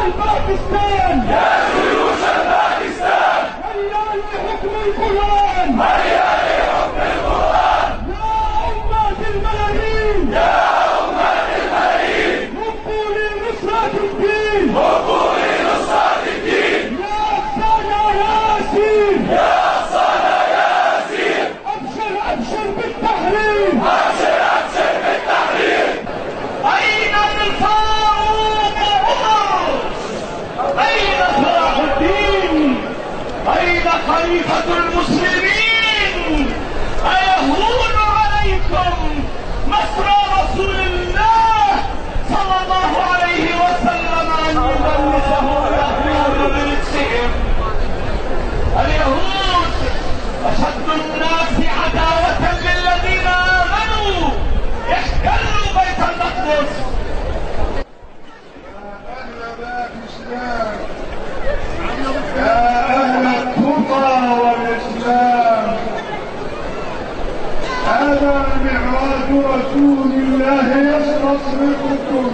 الباكستان يا جيوش الباكستان هيا لحكم القرآن هيا لحكم القرآن يا أمة الملايين يا أمة الملايين هبوا لنصرة الدين هبوا لنصرة الدين يا أقصانا يا أسير يا أقصانا يا أسير أبشر أبشر بالتحرير أبشر أبشر بالتحرير أين الفاروق عمر أين صلاح الدين أين خليفة المسلمين أيهون عليكم مسرى رسول الله صلى الله عليه وسلم أن يدرسه اليهود برجسهم اليهود أشد الناس عداوة للذين آمنوا احتلوا بيت المقدس. يا أهل التقى والإسلام هذا معراج رسول الله يستصرخكم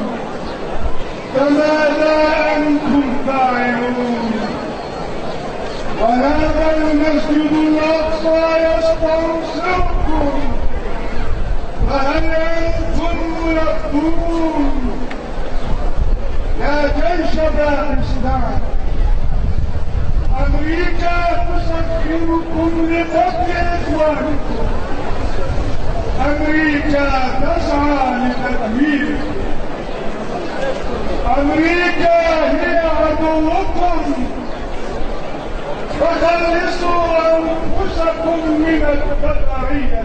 فماذا أنتم فاعلون وهذا المسجد الأقصى يستنصركم فهل أنتم ملبون يا جيش باكستان أمريكا تسخركم لقتل إخوانكم أمريكا تسعى لتدميركم أمريكا هي عدوكم فخلصوا أنفسكم من البشرية